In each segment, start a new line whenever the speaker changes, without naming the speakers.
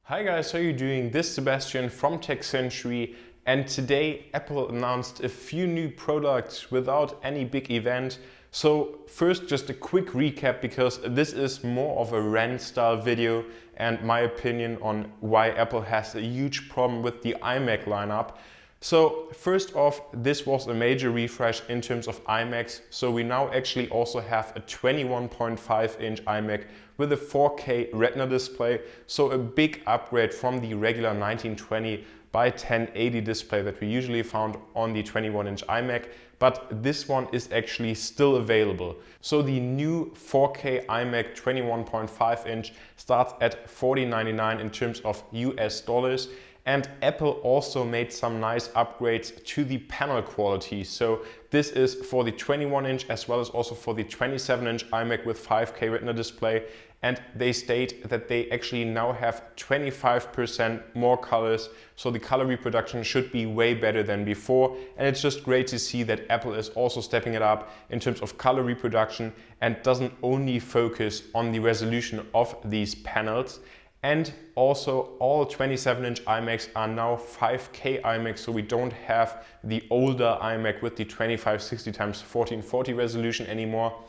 Hi guys, how are you doing? This is Sebastian from Tech Century, and today Apple announced a few new products without any big event. So first, just a quick recap, because this is more of a rant style video and my opinion on why Apple has a huge problem with the iMac lineup. So first off, this was a major refresh in terms of iMacs. So we now actually also have a 21.5-inch iMac with a 4K Retina display. So a big upgrade from the regular 1920 by 1080 display that we usually found on the 21-inch iMac. But this one is actually still available. So the new 4K iMac 21.5-inch starts at $40.99 in terms of US dollars. And Apple also made some nice upgrades to the panel quality. So this is for the 21-inch as well as also for the 27-inch iMac with 5K Retina display. And they state that they actually now have 25% more colors. So the color reproduction should be way better than before. And it's just great to see that Apple is also stepping it up in terms of color reproduction and doesn't only focus on the resolution of these panels. And also all 27-inch iMacs are now 5K iMacs, so we don't have the older iMac with the 2560x1440 resolution anymore.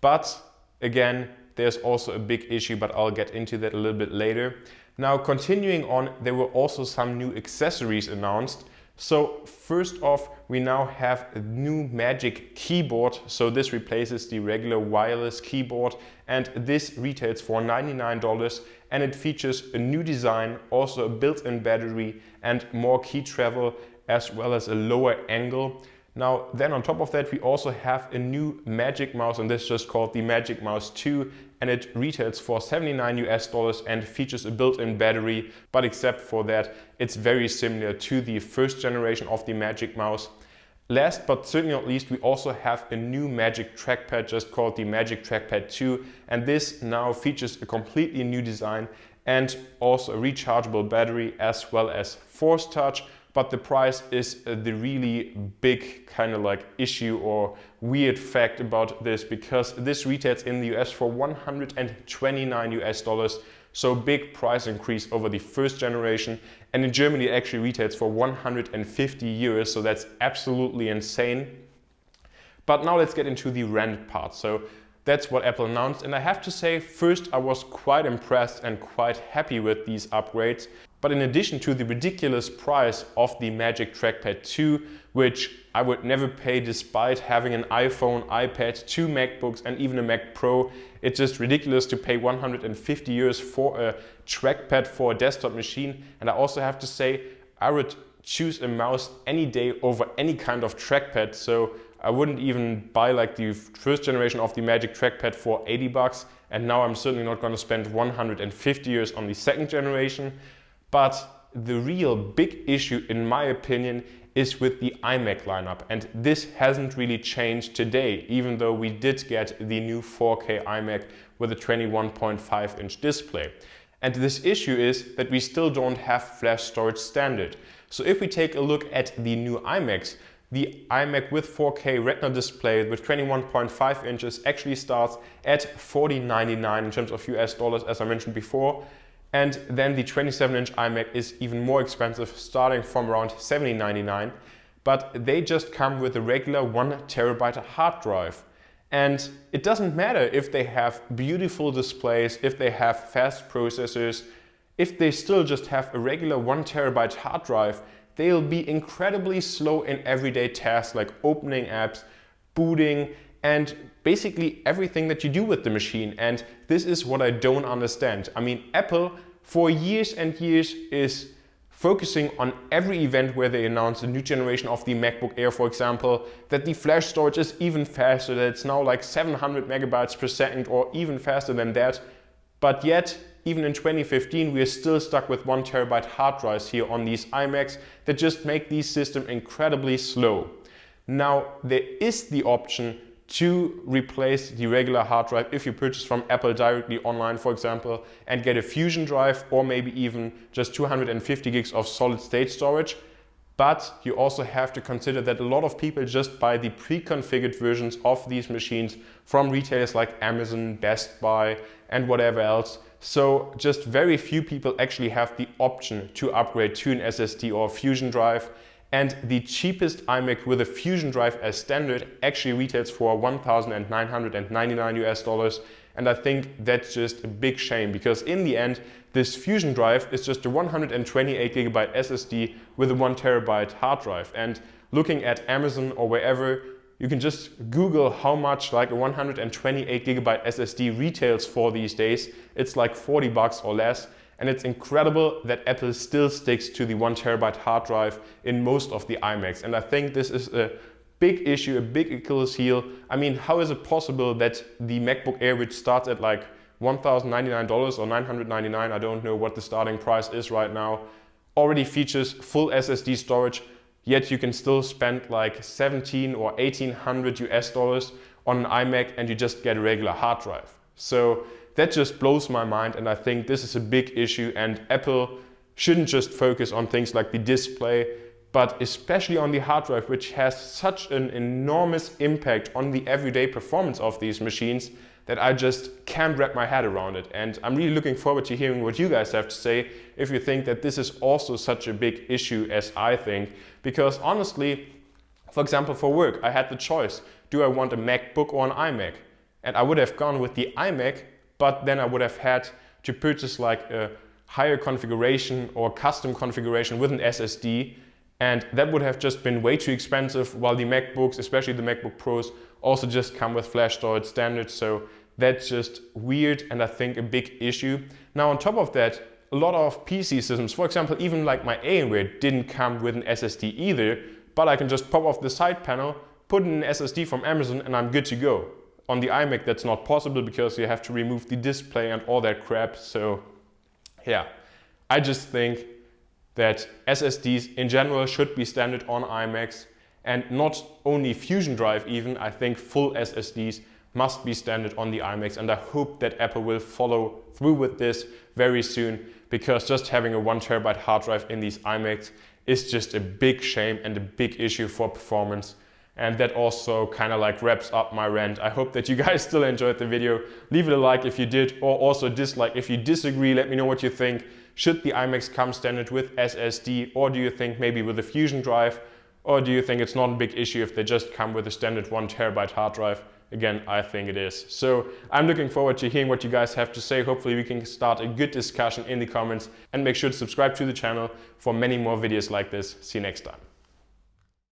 But again, there's also a big issue, but I'll get into that a little bit later. Now, continuing on, there were also some new accessories announced. So first off, we now have a new Magic keyboard. So this replaces the regular wireless keyboard, and this retails for $99, and it features a new design, also a built-in battery and more key travel, as well as a lower angle. Now then on top of that, we also have a new Magic mouse, and this is just called the Magic Mouse 2, and it retails for $79 US and features a built-in battery, but except for that, it's very similar to the first generation of the Magic Mouse. Last but certainly not least, we also have a new Magic Trackpad just called the Magic Trackpad 2, and this now features a completely new design and also a rechargeable battery as well as Force Touch. But the price is the really big kind of like issue or weird fact about this, because this retails in the US for $129 US. So big price increase over the first generation. And in Germany, it actually retails for 150 euros. So that's absolutely insane. But now let's get into the rant part. So that's what Apple announced. And I have to say, first, I was quite impressed and quite happy with these upgrades. But in addition to the ridiculous price of the Magic Trackpad 2, which I would never pay despite having an iPhone, iPad, 2 MacBooks and even a Mac Pro, it's just ridiculous to pay 150 euros for a trackpad for a desktop machine. And I also have to say, I would choose a mouse any day over any kind of trackpad. So I wouldn't even buy like the first generation of the Magic Trackpad for $80. And now I'm certainly not going to spend 150 euros on the second generation. But the real big issue, in my opinion, is with the iMac lineup. And this hasn't really changed today, even though we did get the new 4K iMac with a 21.5-inch display. And this issue is that we still don't have flash storage standard. So if we take a look at the new iMacs, the iMac with 4K Retina display with 21.5 inches actually starts at $40.99 in terms of US dollars, as I mentioned before. And then the 27-inch iMac is even more expensive, starting from around $70.99. But they just come with a regular 1 terabyte hard drive. And it doesn't matter if they have beautiful displays, if they have fast processors, if they still just have a regular 1 terabyte hard drive, they'll be incredibly slow in everyday tasks like opening apps, booting, and basically everything that you do with the machine. And this is what I don't understand. I mean, Apple for years and years is focusing on every event where they announce a new generation of the MacBook Air, for example, that the flash storage is even faster, that it's now like 700 megabytes per second or even faster than that. But yet, even in 2015, we are still stuck with 1 terabyte hard drives here on these iMacs that just make these systems incredibly slow. Now, there is the option to replace the regular hard drive if you purchase from Apple directly online, for example, and get a Fusion drive or maybe even just 250 gigs of solid state storage. But you also have to consider that a lot of people just buy the pre-configured versions of these machines from retailers like Amazon, Best Buy, and whatever else. So just very few people actually have the option to upgrade to an SSD or a Fusion drive. And the cheapest iMac with a Fusion drive as standard actually retails for $1,999 US. And I think that's just a big shame, because in the end, this Fusion drive is just a 128GB SSD with a 1TB hard drive. And looking at Amazon or wherever, you can just Google how much like a 128GB SSD retails for these days. It's like 40 bucks or less. And it's incredible that Apple still sticks to the 1TB hard drive in most of the iMacs. And I think this is a big issue, a big Achilles heel. I mean, how is it possible that the MacBook Air, which starts at like $1,099 or $999, I don't know what the starting price is right now, already features full SSD storage, yet you can still spend like $1,700 or $1,800 US on an iMac and you just get a regular hard drive. So that just blows my mind, and I think this is a big issue, and Apple shouldn't just focus on things like the display, but especially on the hard drive, which has such an enormous impact on the everyday performance of these machines that I just can't wrap my head around it. And I'm really looking forward to hearing what you guys have to say, if you think that this is also such a big issue as I think. Because honestly, for example, for work, I had the choice. Do I want a MacBook or an iMac? And I would have gone with the iMac, but then I would have had to purchase like a higher configuration or custom configuration with an SSD. And that would have just been way too expensive, while the MacBooks, especially the MacBook Pros, also just come with flash storage standard. So that's just weird, and I think a big issue. Now on top of that, a lot of PC systems, for example, even like my Alienware, didn't come with an SSD either, but I can just pop off the side panel, put in an SSD from Amazon, and I'm good to go. On the iMac that's not possible because you have to remove the display and all that crap. So yeah, I just think that SSDs in general should be standard on iMacs, and not only Fusion drive even, I think full SSDs must be standard on the iMacs, and I hope that Apple will follow through with this very soon, because just having a 1TB hard drive in these iMacs is just a big shame and a big issue for performance. And that also kind of like wraps up my rant. I hope that you guys still enjoyed the video. Leave it a like if you did, or also dislike if you disagree. Let me know what you think. Should the iMacs come standard with SSD, or do you think maybe with a Fusion drive? Or do you think it's not a big issue if they just come with a standard 1TB hard drive? Again, I think it is. So I'm looking forward to hearing what you guys have to say. Hopefully we can start a good discussion in the comments, and make sure to subscribe to the channel for many more videos like this. See you next time.